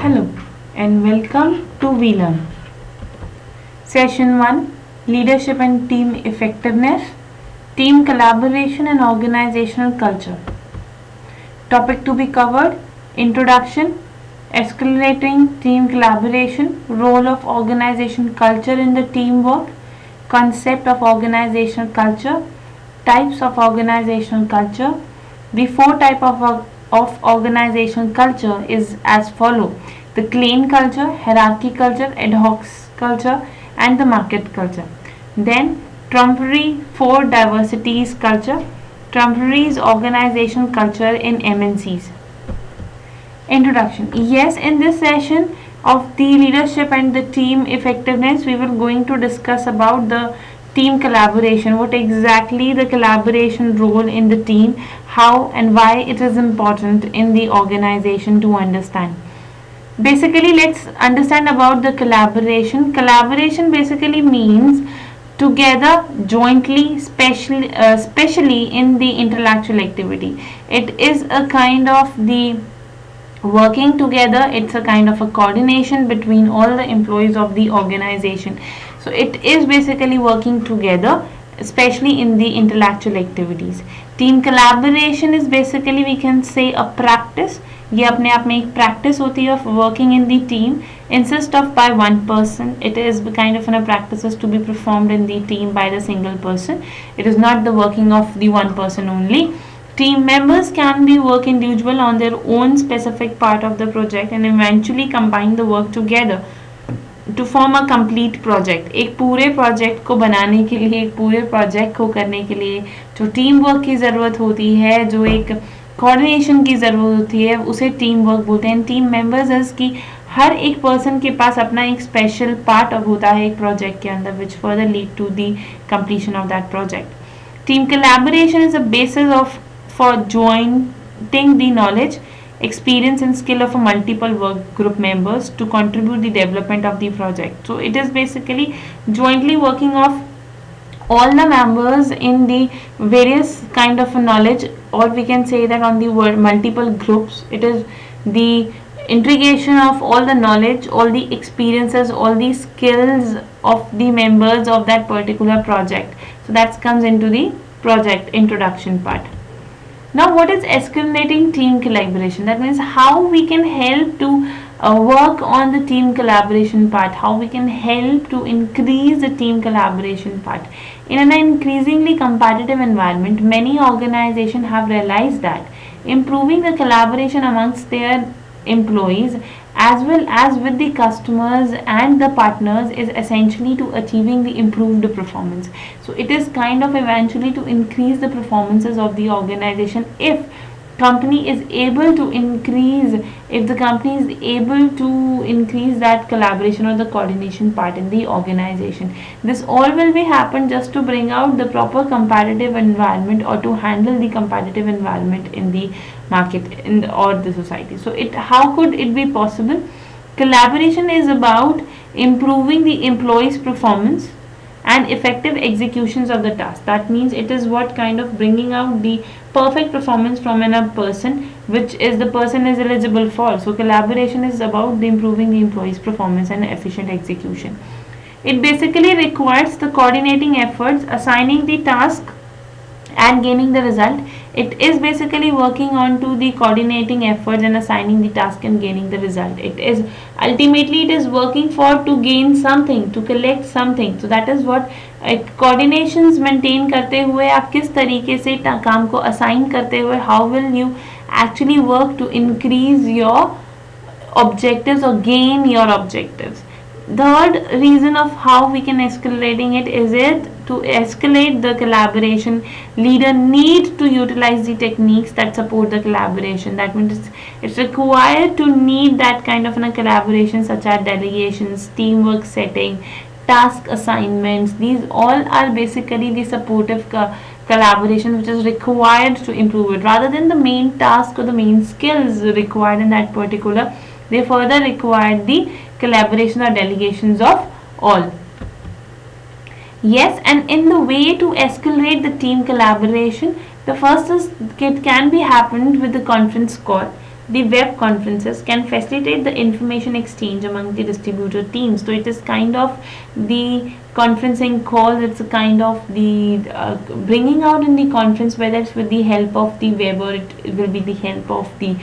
Hello and welcome to We Learn. Session 1, Leadership and Team Effectiveness, Team Collaboration and Organizational Culture. Topic to be covered: Introduction, Escalating Team Collaboration, Role of Organization Culture in the Teamwork, Concept of Organizational Culture, Types of Organizational Culture. The four types of organizational culture is as follow: the clan culture, hierarchy culture, ad hoc culture, and the market culture. Then trumpery four diversities culture. Trumpery is organizational culture in MNCs. Introduction. Yes, in this session of the leadership and the team effectiveness, we were going to discuss about the team collaboration, what exactly the collaboration role in the team, how and why it is important in the organization to understand. Basically, let's understand about the collaboration. Collaboration basically means together, jointly, especially in the intellectual activity. It is a kind of the working together. It's a kind of a coordination between all the employees of the organization. So it is basically working together, especially in the intellectual activities. Team collaboration is basically, we can say, a practice. ये अपने आप में एक practice होती है of working in the team, insist of by one person. It is kind of a practices to be performed in the team by the single person. It is not the working of the one person only. Team members can be work individual on their own specific part of the project and eventually combine the work together to form a complete project. एक पूरे project को बनाने के लिए, एक पूरे project को करने के लिए जो टीम वर्क की ज़रूरत होती है, जो एक कोऑर्डिनेशन की ज़रूरत होती है, उसे टीम वर्क बोलते हैं. टीम मेंबर्स इज कि हर एक पर्सन के पास अपना एक स्पेशल पार्ट होता है एक प्रोजेक्ट के अंदर, which further lead to the completion of that project. Team collaboration is a basis of for joining the knowledge, experience and skill of a multiple work group members to contribute the development of the project. So it is basically jointly working of all the members in the various kind of knowledge, or we can say that on the word multiple groups. It is the integration of all the knowledge, all the experiences, all the skills of the members of that particular project. So that comes into the project introduction part. Now, what is escalating team collaboration? That means how we can help to work on the team collaboration part, how we can help to increase the team collaboration part. In an increasingly competitive environment, many organizations have realized that improving the collaboration amongst their employees as well as with the customers and the partners is essentially to achieving the improved performance. So it is kind of eventually to increase the performances of the organization. If company is able to increase, if the company is able to increase that collaboration or the coordination part in the organization, this all will be happen just to bring out the proper competitive environment or to handle the competitive environment in the market or the society. So how could it be possible? Collaboration is about improving the employees performance and effective executions of the task. That means it is what kind of bringing out the perfect performance from a person which is the person is eligible for. So collaboration is about the improving the employees performance and efficient execution. It basically requires the coordinating efforts, assigning the task and gaining the result. It is basically working on to the coordinating efforts and assigning the task and gaining the result. It is ultimately it is working for to gain something, to collect something. So that is what coordinations maintain करते हुए आप किस तरीके से काम को assign करते हुए how will you actually work to increase your objectives or gain your objectives. Third reason of how we can escalating it is it to escalate the collaboration. Leader need to utilize the techniques that support the collaboration. That means it's required to need that kind of a collaboration such as delegations, teamwork setting, task assignments. These all are basically the supportive collaboration which is required to improve it, rather than the main task or the main skills required in that particular. They further require the collaboration or delegations of all. Yes, and in the way to escalate the team collaboration, the first is it can be happened with the conference call. the web conferences can facilitate the information exchange among the distributor teams. So it is kind of the conferencing call, it's a kind of the bringing out in the conference, whether it's with the help of the web or it will be the help of the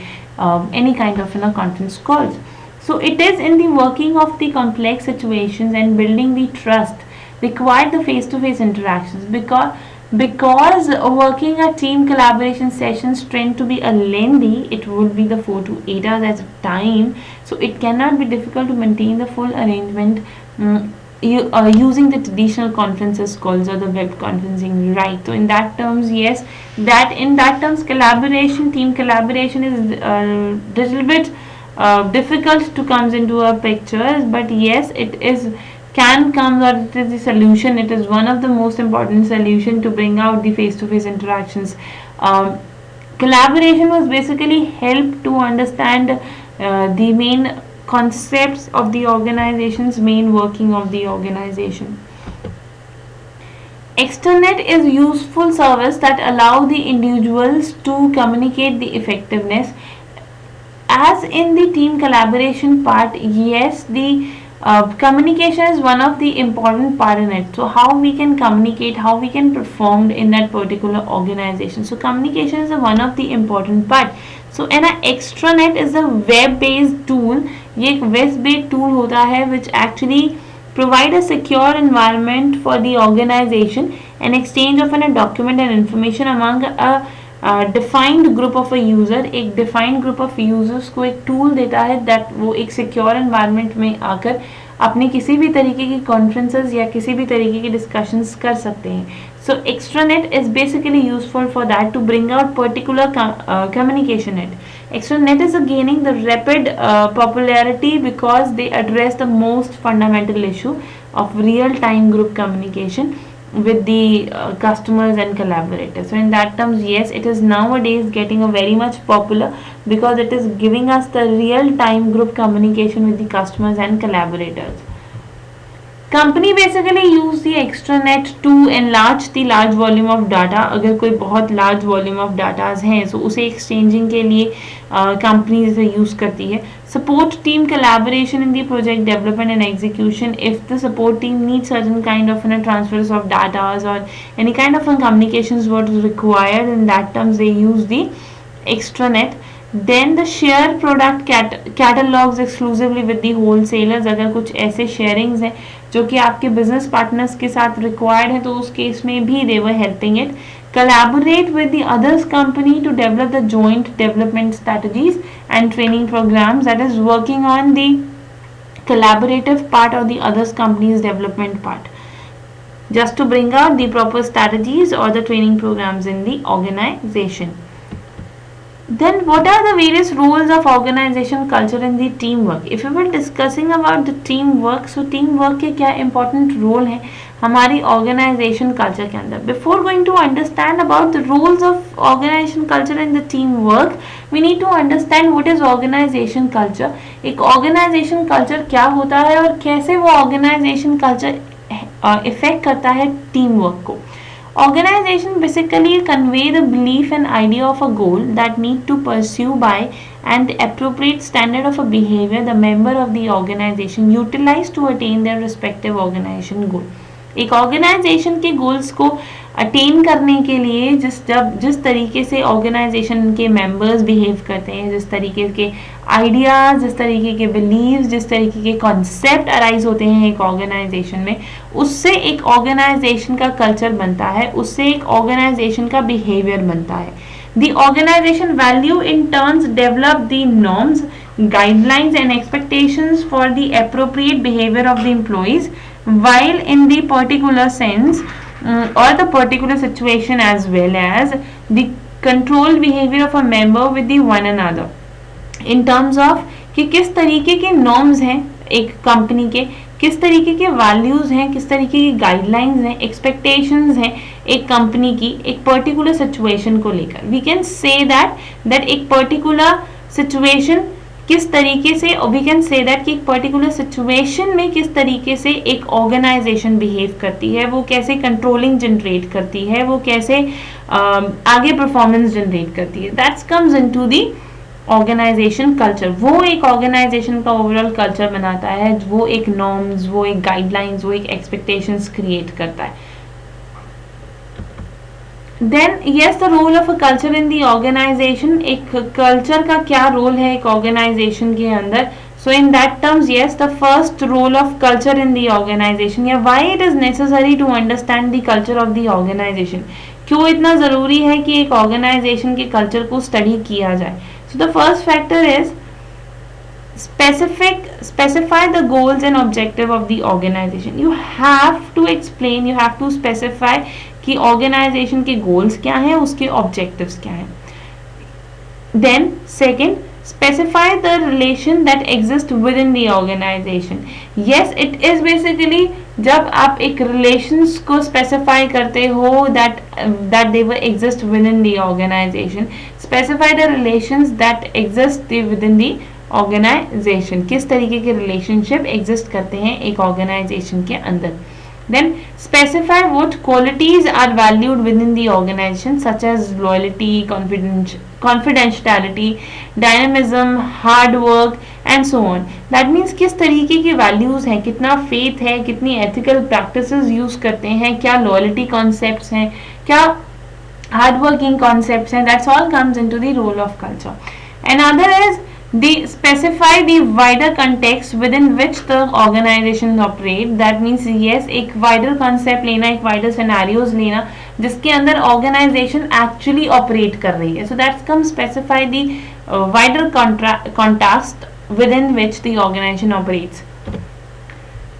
any kind of conference calls. So it is in the working of the complex situations and building the trust required the face-to-face interactions, because working a team collaboration sessions tend to be a lengthy, it would be the 4 to 8 hours as a time, so it cannot be difficult to maintain the full arrangement using the traditional conferences calls or the web conferencing, right? So in that terms, yes, collaboration, team collaboration is a little bit difficult to comes into our pictures, but yes, it is can come, or it is the solution. It is one of the most important solution to bring out the face-to-face interactions. Collaboration was basically help to understand the main concepts of the organization's main working of the organization. Extranet is useful service that allow the individuals to communicate the effectiveness. As in the team collaboration part, yes, the communication is one of the important part in it. So how we can communicate, how we can perform in that particular organization. So communication is one of the important part. So an extranet is a web based tool. ये एक web based tool होता है which actually provide a secure environment for the organization and exchange of a document and information among a defined group of a user. एक defined group of users को एक tool देता है that वो एक secure environment में आकर अपनी किसी भी तरीके की conferences या किसी भी तरीके की discussions कर सकते हैं. So extranet is basically useful for that, to bring out particular communication net. Extranet is gaining the rapid popularity because they address the most fundamental issue of real-time group communication with the customers and collaborators. So in that terms, yes, it is nowadays getting a very much popular because it is giving us the real-time group communication with the customers and collaborators. Company basically use the extranet to enlarge the large volume of data. अगर कोई बहुत large volume of datas हैं तो उसे exchanging के लिए company इसे use करती है. Support team collaboration in the project development and execution. If the support team needs certain kind of transfers of data or any kind of communications what is required, in that terms they use the extranet. Then the share product catalogs exclusively with the wholesalers. अगर कुछ ऐसे sharings हैं जो कि आपके business partners के साथ required है तो उस केस में भी they were helping it. Collaborate with the others company to develop the joint development strategies and training programs, that is working on the collaborative part or the others company's development part, just to bring out the proper strategies or the training programs in the organization. Then what are the various roles of organization culture in the teamwork? If we were discussing about the teamwork, so teamwork के क्या important role है हमारी organization culture के अंदर. Before going to understand about the roles of organization culture in the teamwork, we need to understand what is organization culture. एक organization culture क्या होता है और कैसे वो organization culture affect करता है teamwork को. Organization basically convey the belief and idea of a goal that need to pursue by and the appropriate standard of a behavior the member of the organization utilize to attain their respective organization goal. एक organisation के goals को attain करने के लिए जिस तरीके से organisation के मेंबर्स बिहेव करते हैं, जिस तरीके के आइडियाज, जिस तरीके के बिलीव्स, जिस तरीके के कॉन्सेप्ट अराइज होते हैं एक ऑर्गेनाइजेशन में, उससे एक ऑर्गेनाइजेशन का कल्चर बनता है, उससे एक ऑर्गेनाइजेशन का बिहेवियर बनता है. The organization value in turns develop the norms, guidelines and expectations for the appropriate behavior of the employees, while in the particular sense or the particular situation, as well as the controlled behavior of a member with the one another. In terms of कि किस तरीके के norms हैं एक company के, किस तरीके के वैल्यूज हैं, किस तरीके की गाइडलाइंस हैं, एक्सपेक्टेशंस हैं एक कंपनी की एक पर्टिकुलर सिचुएशन को लेकर. वी कैन से दैट एक पर्टिकुलर सिचुएशन किस तरीके से, वी कैन से दैट कि एक पर्टिकुलर सिचुएशन में किस तरीके से एक ऑर्गेनाइजेशन बिहेव करती है, वो कैसे कंट्रोलिंग जनरेट करती है, वो कैसे आगे परफॉर्मेंस जनरेट करती है. That's comes into the organization culture, वो एक ऑर्गेनाइजेशन का ओवरऑल कल्चर बनाता है, वो एक नॉर्म्स, वो एक गाइडलाइंस, वो एक एक्सपेक्टेशंस क्रिएट करता है. Then yes, the role of a culture in the organisation, एक कल्चर का क्या रोल है एक ऑर्गेनाइजेशन के अंदर. So in that terms yes, the first role of culture in the organisation, या why it is necessary to understand the culture of the organisation, क्यों इतना जरूरी है कि एक ऑर्गेनाइजेशन के कल्चर को स्टडी किया जाए. So the first factor is specify the goals and objective of the organization. You have to explain, you have to specify कि ऑर्गेनाइजेशन के गोल्स क्या हैं, उसके ऑब्जेक्टिव्स क्या हैं. Then second, specify the relation that exists within the organization. Yes, it is basically जब आप एक relations को specify करते हो that they will exist within the organization. Specify the relations that exist within the organization. किस तरीके के relationship exist करते हैं एक organization के अंदर. Then specify what qualities are valued within the organization such as loyalty, confidentiality, dynamism, hard work and so on. That means किस तरीके की values हैं, कितना faith है, कितनी ethical practices use करते हैं, क्या loyalty concepts हैं, क्या hard working concepts हैं. That's all comes into the role of culture. Another is specify the wider context within which the organization operate. That means yes, एक wider concept लेना, एक wider scenarios लेना जिसके अंदर organization actually operate कर रही है. So that comes specify the wider context within which the organization operates.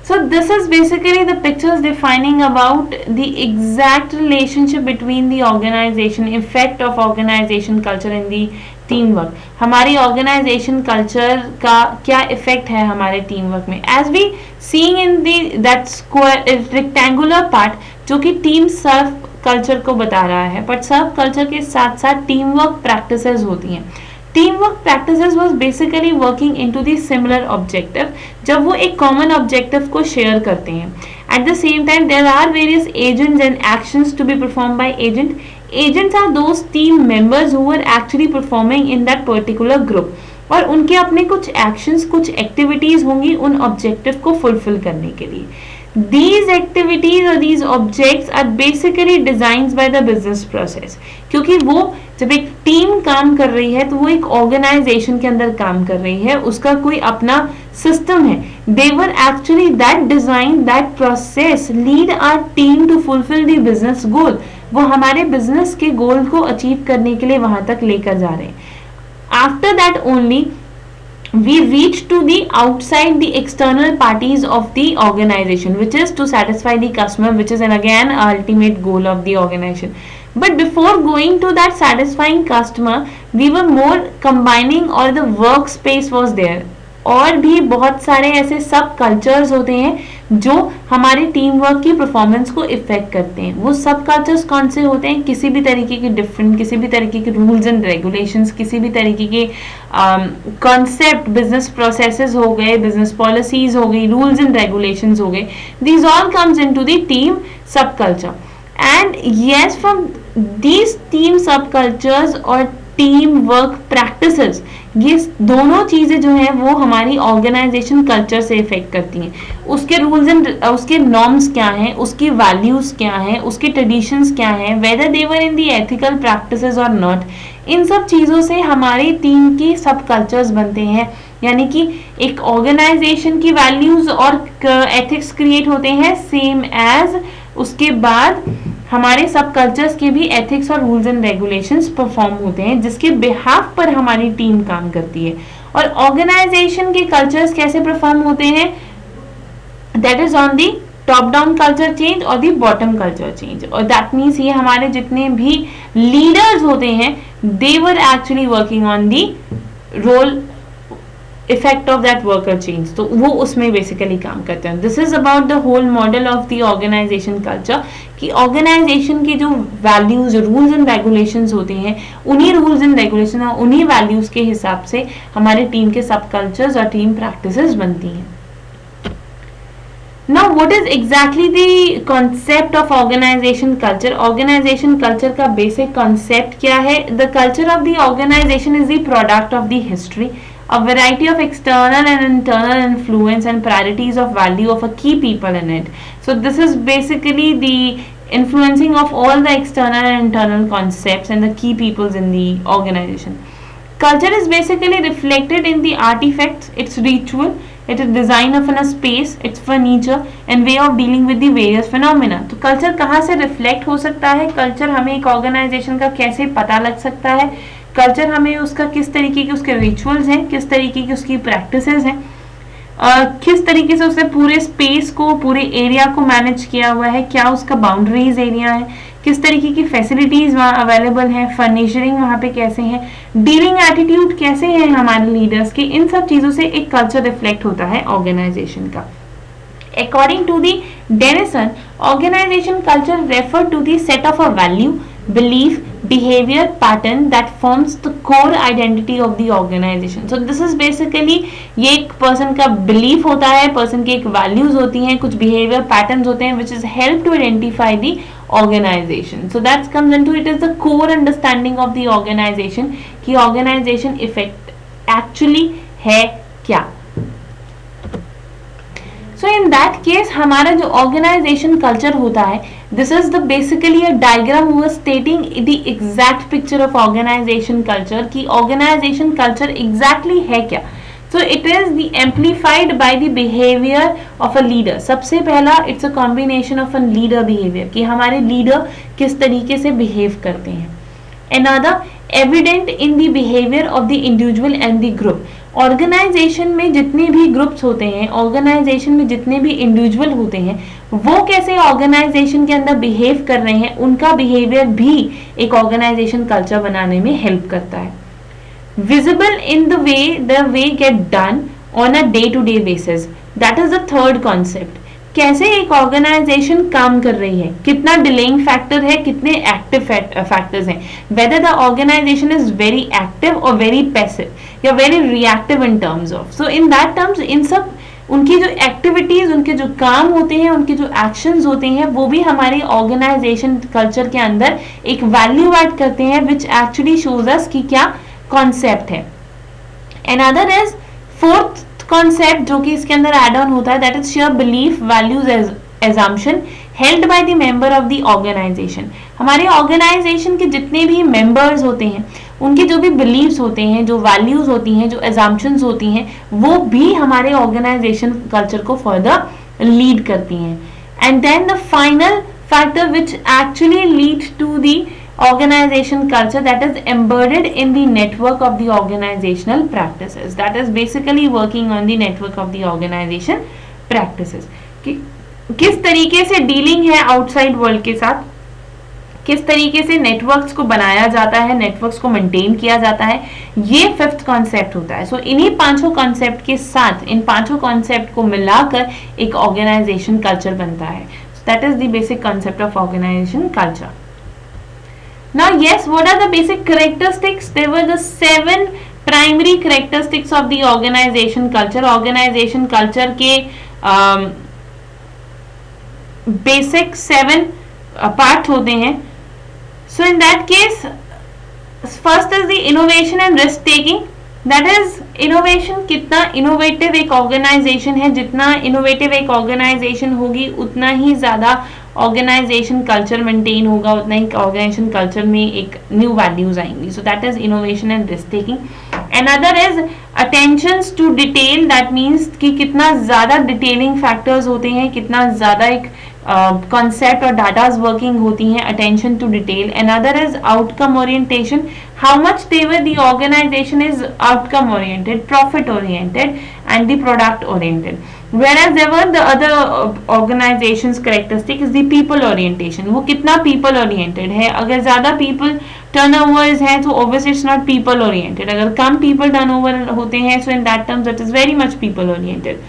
So this is basically the pictures defining about the exact relationship between the organization, effect of organization culture in the team work. हमारी organization culture का क्या effect है हमारे team work में, as we seeing in that square rectangular part जो कि team सर्व culture को बता रहा है. बट सर्व कल्चर के साथ साथ टीम वर्क प्रैक्टिसेस होती हैं. Team work practices was basically working into the similar objective, जब वो एक कॉमन ऑब्जेक्टिव को शेयर करते हैं. At the same time there are various agents and actions to be perform by agent. Agents are those team members who are actually performing in that particular group. और उनके अपने कुछ actions, कुछ activities होंगी उन objective को fulfill करने के लिए. These activities or these objects are basically designed by the business process. क्योंकि वो जब एक टीम काम कर रही है तो वो एक ऑर्गेनाइजेशन के अंदर काम कर रही है, उसका कोई अपना सिस्टम है. They were actually that design, that process lead our team to fulfill the business goal. वो हमारे बिजनेस के गोल को अचीव करने के लिए वहां तक लेकर जा रहे हैं. After that only we reach to the outside the external parties of the organization, which is to satisfy the customer, which is an again ultimate goal of the organization. But before going to that satisfying customer, we were more combining, or the workspace was there. और भी बहुत सारे ऐसे सब cultures होते हैं जो हमारे टीम वर्क की परफॉर्मेंस को इफेक्ट करते हैं. वो सब कल्चर्स कौन से होते हैं, किसी भी तरीके के डिफरेंट, किसी भी तरीके के रूल्स एंड रेगुलेशंस, किसी भी तरीके के कॉन्सेप्ट, बिजनेस प्रोसेसेस हो गए, बिजनेस पॉलिसीज हो गई, रूल्स एंड रेगुलेशंस हो गए. These all comes into the team sub culture. And yes, from these team sub cultures और टीम वर्क प्रैक्टिसेस, ये दोनों चीजें जो हैं वो हमारी ऑर्गेनाइजेशन कल्चर से इफेक्ट करती हैं. उसके रूल्स एंड उसके नॉर्म्स क्या हैं, उसकी वैल्यूज क्या हैं, उसके ट्रेडिशंस क्या हैं, whether they were in the ethical practices और नॉट. इन सब चीज़ों से हमारी टीम की सब कल्चर्स बनते हैं. यानी कि एक ऑर्गेनाइजेशन की वैल्यूज और एथिक्स क्रिएट होते हैं, सेम एज उसके बाद हमारे सब कल्चर्स के भी एथिक्स और रूल्स एंड रेगुलेशंस परफॉर्म होते हैं जिसके बिहाफ पर हमारी टीम काम करती है. और ऑर्गेनाइजेशन के कल्चर्स कैसे परफॉर्म होते हैं, that is on the top down culture change और दी बॉटम कल्चर चेंज. और दैट मीन्स ये हमारे जितने भी लीडर्स होते हैं, they were actually working on the role effect of that worker change, तो वो उसमें बेसिकली काम करते हैं. This is about the whole model of the organisation culture, कि ऑर्गेनाइजेशन की जो वैल्यूज, रूल्स एंड रेगुलेशंस होते हैं, उन्हीं रूल्स एंड रेगुलेशन और उन्हीं वैल्यूज के हिसाब से हमारे टीम के सब कल्चर्स और टीम प्रैक्टिसेस बनती हैं. Now, what is exactly the concept of organization culture? Organization culture का basic concept क्या है? The culture of the organization is the product of the history, a variety of external and internal influence and priorities of value of a key people in it. So this is basically the influencing of all the external and internal concepts and the key peoples in the organization. Culture is basically reflected in the artifacts, its ritual, its design of a space, its furniture and way of dealing with the various phenomena. तो culture कहाँ से reflect हो सकता है? Culture हमें एक organisation का कैसे पता लग सकता है? कल्चर हमें उसका किस तरीके के उसके रिचुअल्स हैं, किस तरीके की उसकी प्रैक्टिसेस हैं, किस तरीके से उसने पूरे स्पेस को, पूरे एरिया को मैनेज किया हुआ है, क्या उसका बाउंड्रीज एरिया है, किस तरीके की फैसिलिटीज वहाँ अवेलेबल हैं, फर्निचरिंग वहाँ पे कैसे हैं, डीलिंग एटीट्यूड कैसे हैं हमारे लीडर्स के, इन सब चीज़ों से एक कल्चर रिफ्लेक्ट होता है ऑर्गेनाइजेशन का. According to the Denison, organization culture refer to the set of a value, belief, behavior pattern that forms the core identity of the organization. So this is basically ये एक person का belief होता है, person की एक values होती हैं, कुछ behavior patterns होते हैं which is help to identify the organization. So that comes into it is the core understanding of the organization कि organization effect actually है क्या. So in that case हमारा जो organization culture होता है, this is the basically a diagram who is stating the exact picture of organization culture कि organization culture exactly है क्या. So it is the amplified by the behavior of a leader. सबसे पहला it's a combination of a leader behavior कि हमारे leader किस तरीके से behave करते हैं. Another evident in the behavior of the individual and the group. Organization में जितने भी ग्रुप्स होते हैं, ऑर्गेनाइजेशन में जितने भी इंडिविजुअल होते हैं, वो कैसे ऑर्गेनाइजेशन के अंदर बिहेव कर रहे हैं, उनका बिहेवियर भी एक ऑर्गेनाइजेशन कल्चर बनाने में हेल्प करता है. Visible in the way get done on a day to day basis, that is the third concept. कैसे एक ऑर्गेनाइजेशन काम कर रही है, कितना डिलेइंग फैक्टर है, कितने एक्टिव फैक्टर्स हैं, whether the organization is very active और वेरी पैसिव या very reactive in terms of. So in that terms in सब उनकी जो एक्टिविटीज, उनके जो काम होते हैं, उनके जो एक्शंस होते हैं, वो भी हमारे ऑर्गेनाइजेशन कल्चर के अंदर एक वैल्यू ऐड करते हैं विच एक्चुअली शोज अस कि क्या कॉन्सेप्ट है. अनदर इज फोर्थ कॉन्सेप्ट जो कि इसके अंदर एड ऑन होता है, that is share belief values assumption held by the member of the organization. हमारे ऑर्गेनाइजेशन के जितने भी मेंबर्स होते हैं, उनके जो भी बिलीव्स होते हैं, जो वैल्यूज होती हैं, जो एजम्पशंस होती हैं, वो भी हमारे ऑर्गेनाइजेशन कल्चर को फर्दर लीड करती हैं. And then the final factor which actually lead to the organization culture, that is embedded in the network of the organizational practices, that is basically working on the network of the organization practices. किस तरीके से dealing है outside world के साथ, किस तरीके से networks को बनाया जाता है, नेटवर्क्स को मेंटेन किया जाता है, ये फिफ्थ कॉन्सेप्ट होता है. सो इन्हीं पांचों कॉन्सेप्ट के साथ, इन पांचों कॉन्सेप्ट को मिलाकर एक ऑर्गेनाइजेशन कल्चर बनता है. That is the basic concept of organization culture. Now yes, what are the basic characteristics? There were the 7 primary characteristics of the organization culture. Organization culture के basic 7 parts होते हैं. So in that case, first is the innovation and risk taking. That is innovation, कितना innovative एक organization है, जितना innovative एक organization होगी उतना ही ज़्यादा ऑर्गेनाइजेशन कल्चर मेंटेन होगा, उतना ही ऑर्गेनाइजेशन कल्चर में एक न्यू वैल्यूज आएंगी. So that is innovation and risk taking. Another is attention to detail, that means कि कितना ज्यादा डिटेलिंग फैक्टर्स होते हैं, कितना ज्यादा एक कॉन्सेप्ट और डाटाज वर्किंग होती हैं, attention to detail. Another is outcome orientation, how much whether the organization is outcome oriented, profit oriented and the product oriented. Whereas there were the other organizations characteristic is the people orientation. वो कितना people oriented है, अगर ज़्यादा people turnovers है तो obviously it's not people oriented. अगर कम people turnover होते हैं so in that terms that is very much people oriented.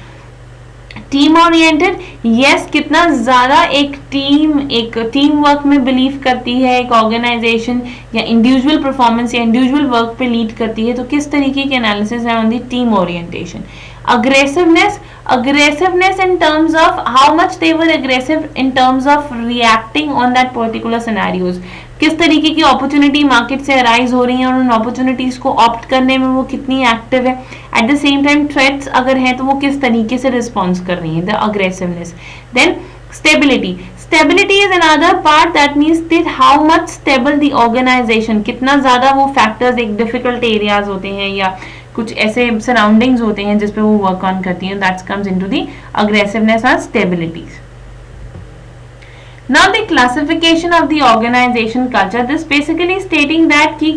Team oriented, yes, कितना ज्यादा एक टीम वर्क में बिलीव करती है एक ऑर्गेनाइजेशन, या इंडिविजुअल परफॉर्मेंस या इंडिविजुअल वर्क पे लीड करती है, तो किस तरीके के एनालिसिस है on the team orientation. Aggressiveness in terms of how much they were aggressive in terms of reacting on that particular scenarios. किस तरीके की अपॉर्चुनिटी मार्केट से अराइज हो रही है और उन अपॉर्चुनिटीज को ऑप्ट करने में वो कितनी एक्टिव है. Eight the same time threats अगर हैं तो वो किस तरीके से रिस्पॉन्स कर रही है. The aggressiveness. Then stability is another part, that means that how much stable the organization, कितना ज्यादा वो फैक्टर्स एक डिफिकल्ट एरियाज होते हैं या कुछ ऐसे सराउंडिंग्स होते हैं जिसपे वो वर्क ऑन करती हैं. That's comes into the aggressiveness और stabilities. Now the classification of the organization culture, this basically stating that कि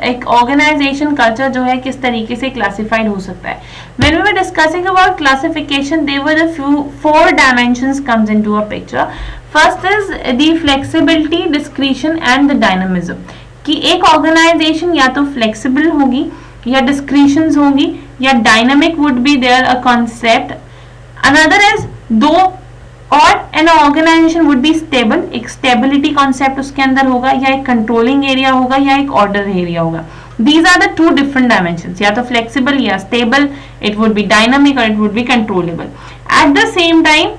एक organization culture जो है किस तरीके से classified हो सकता है. When we were discussing about classification, there were a four dimensions comes into a picture. First is the flexibility, discretion and the dynamism. कि एक organization या तो flexible होगी या discretions होगी या dynamic would be there a concept. Another is दो और an organization would be stable, एक स्टेबिलिटी कॉन्सेप्ट उसके अंदर होगा या एक कंट्रोलिंग एरिया होगा या एक ऑर्डर एरिया होगा. These are the two different dimensions, या तो फ्लेक्सिबल या stable, it would be dynamic और it would be controllable. At the same time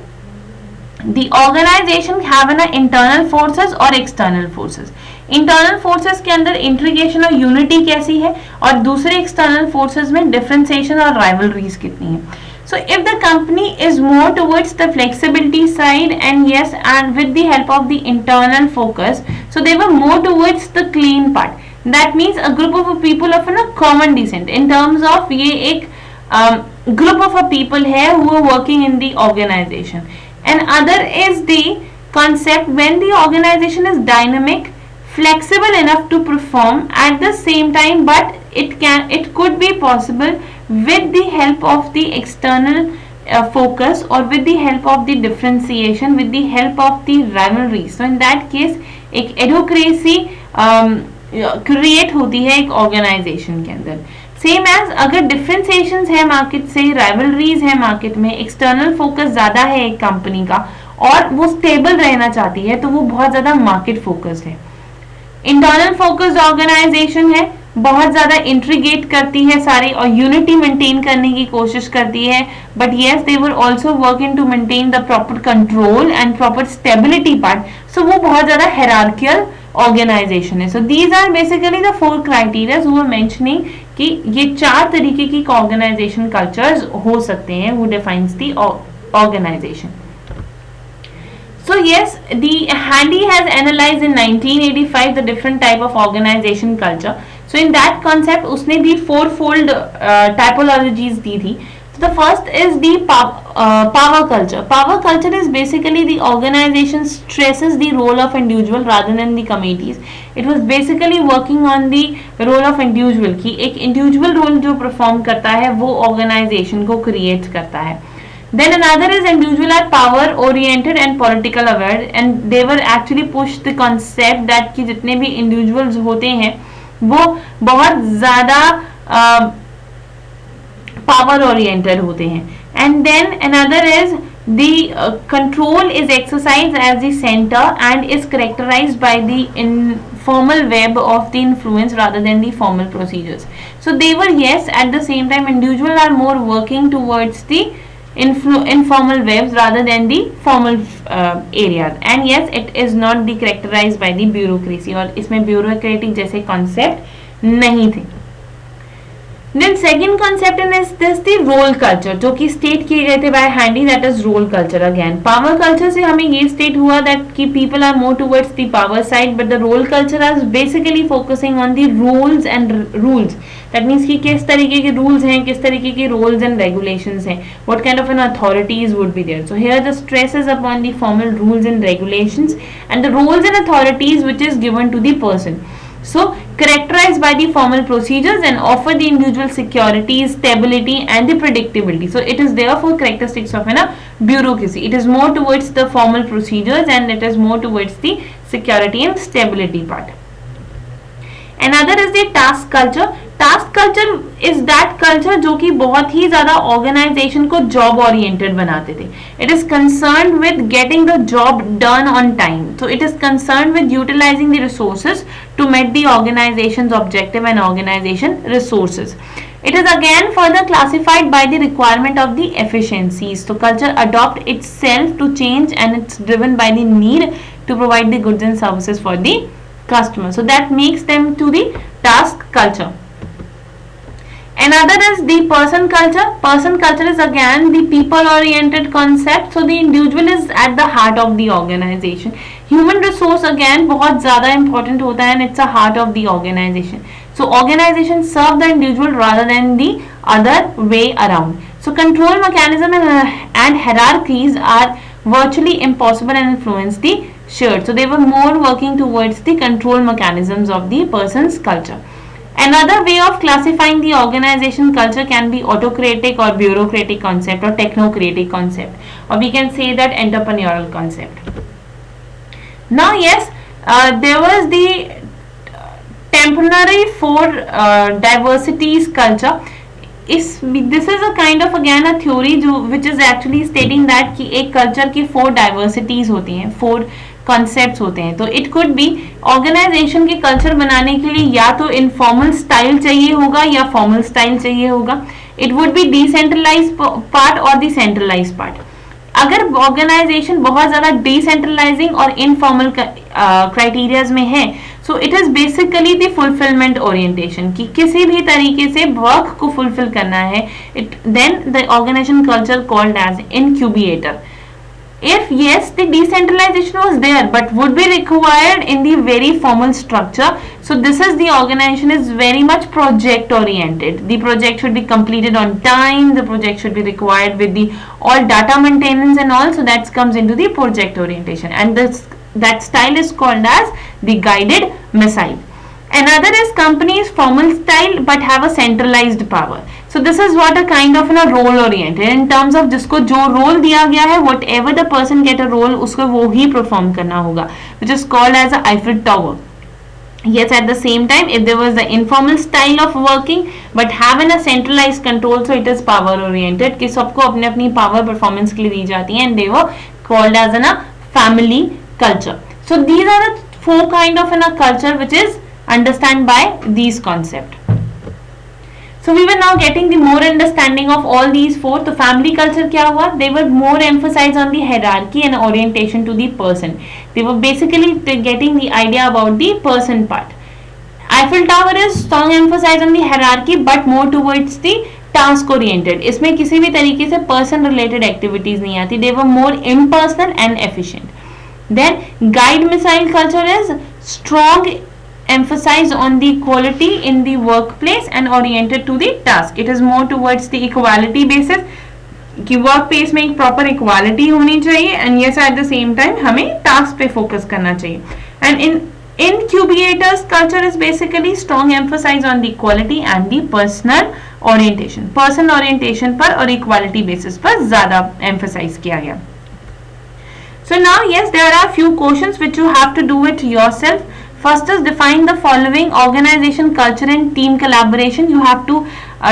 the organisation have an internal forces और एक्सटर्नल फोर्सेस. इंटरनल फोर्सेस के अंदर integration और unity कैसी है और दूसरे एक्सटर्नल फोर्सेस में डिफरेंशिएशन और राइवलरीज कितनी है. So if the company is more towards the flexibility side and yes, and with the help of the internal focus, so they were more towards the clean part. That means a group of people of a common descent. In terms of ये एक group of people है who are working in the organization. And other is the concept when the organization is dynamic, flexible enough to perform at the same time, but it could be possible with the help of the external focus or with the help of the differentiation, with the help of the rivalry. So in that case एक एडोक्रेसी create होती है एक organisation के अंदर. Same as अगर differentiation है market से, rivalries है मार्केट में, एक्सटर्नल फोकस ज्यादा है एक कंपनी का और वो स्टेबल रहना चाहती है तो वो बहुत ज्यादा मार्केट फोकस्ड है. इंटरनल फोकस्ड ऑर्गेनाइजेशन है, बहुत ज्यादा इंट्रीगेट करती है सारी और यूनिटी मेंटेन करने की कोशिश करती है, but yes they were also working to maintain the proper control and proper stability part. So वो बहुत ज्यादा हायरार्कियल ऑर्गेनाइजेशन है. So these are basically the four criterias who are mentioning कि ये चार तरीके की ऑर्गेनाइजेशन कल्चर्स हो सकते हैं who defines the organization. So yes, the Handy has analyzed in 1985 the different type of organization culture. So in that concept उसने भी fourfold typologies दी थी. So the first is the power culture. Power culture is basically the organization stresses the role of individual rather than the committees. It was basically working on the role of individual कि एक individual role जो perform करता है वो organization को create करता है. Then another is individual are power oriented and political aware, and they were actually pushed the concept that कि जितने भी individuals होते हैं वो बहुत ज़्यादा power oriented होते हैं. And then another is the control is exercised as the center and is characterized by the informal web of the influence rather than the formal procedures. So they were yes, at the same time individual are more working towards the informal webs rather than the formal areas, and yes it is not the characterized by the bureaucracy और इसमें bureaucratic जैसे concept नहीं थे. Then second concept in this the role culture जो कि state किए गए थे by Handy, that is role culture. Again power culture से हमें ये state हुआ that कि people are more towards the power side, but the role culture is basically focusing on the rules and rules. That means कि किस तरीके के rules हैं, किस तरीके के rules and regulations हैं, what kind of an authorities would be there. So here the stress is upon the formal rules and regulations and the roles and authorities which is given to the person. So characterized by the formal procedures and offer the individual security, stability and the predictability. So it is therefore characteristics of a bureaucracy. It is more towards the formal procedures and it is more towards the security and stability part. Another is the task culture. Task culture is that culture जो कि बहुत ही ज्यादा organisation को job oriented बनाते थे. It is concern with getting the job done on time. So it is concern with utilizing the resources to meet the organization's objective and organization resources. It is again further classified by the requirement of the efficiencies. So culture adopt itself to change and it's driven by the need to provide the goods and services for the customer. So that makes them to the task culture. Another is the person culture. Person culture is again the people oriented concept. So the individual is at the heart of the organization. Human resource again बहुत ज़्यादा important होता है and it's a heart of the organization. So organization serve the individual rather than the other way around. So control mechanism and hierarchies are virtually impossible and influence the shared. So they were more working towards the control mechanisms of the person's culture. Another way of classifying the organization culture can be autocratic or bureaucratic concept or technocratic concept, or we can say that entrepreneurial concept. Now yes, there was the temporary for diversities culture. This is a kind of again a theory जो which is actually stating that कि एक culture की 4 diversities होती हैं, 4 concepts होते हैं. तो it could be organization के culture बनाने के लिए या तो informal style चाहिए होगा या formal style चाहिए होगा. It would be decentralized part or the centralized part. अगर ऑर्गेनाइजेशन बहुत ज़्यादा डिसेंट्रलाइजिंग और इनफॉर्मल क्राइटेरियाज में है, so it is basically the fulfilment orientation कि किसी भी तरीके से वर्क को फुलफिल करना है. It then the organisation culture called as incubator. If yes, the decentralization was there but would be required in the very formal structure. So this is the organization is very much project oriented. The project should be completed on time. The project should be required with the all data maintenance and all. So that comes into the project orientation, and that style is called as the guided missile. Another is companies formal style but have a centralized power. So this is what a kind of a role oriented in terms of जिसको जो role दिया गया है, whatever the person get a role उसको वो ही perform करना होगा, which is called as a Eiffel Tower. Yes, at the same time, if there was the informal style of working but having a centralized control, so it is power oriented कि सबको अपने अपनी power performance के लिए दी जाती है, and they were called as a family culture. So these are the 4 kind of a culture which is understand by these concept. So we were now getting the more understanding of all these 4. तो family culture क्या हुआ? They were more emphasized on the hierarchy and orientation to the person. They were basically getting the idea about the person part. Eiffel Tower is strong emphasis on the hierarchy but more towards the task oriented. इसमें किसी भी तरीके से person related activities नहीं आती. They were more impersonal and efficient. Then guide missile culture is strong emphasize on the quality in the workplace and oriented to the task. It is more towards the equality basis कि work place में एक proper equality होनी चाहिए, and yes eight the same time हमें task पे focus करना चाहिए. And in incubators culture is basically strong emphasis on the quality and the personal orientation. Person orientation पर और equality basis पर ज़्यादा emphasize किया गया. So now yes, there are few questions which you have to do it yourself. First is define the following organization culture and team collaboration. You have to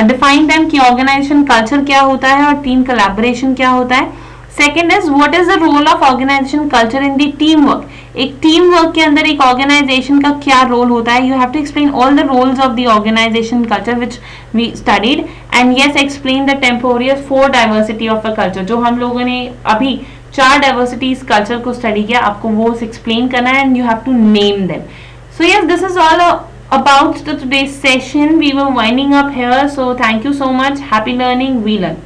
define them कि organization culture क्या होता है और team collaboration क्या होता है. Second is what is the role of organization culture in the teamwork. एक team work के अंदर एक ऑर्गेनाइजेशन का क्या रोल होता है. You have to explain all the roles of the organisation culture which we studied, and yes explain the टेम्पोरियस 4 diversity of a culture. जो हम लोगों ने अभी 4 डाइवर्सिटीज कल्चर को स्टडी किया, आपको वो एक्सप्लेन करना है and you have to name them. So yes, this is all about the today's session. We were winding up here, so thank you so much. Happy learning. We learn.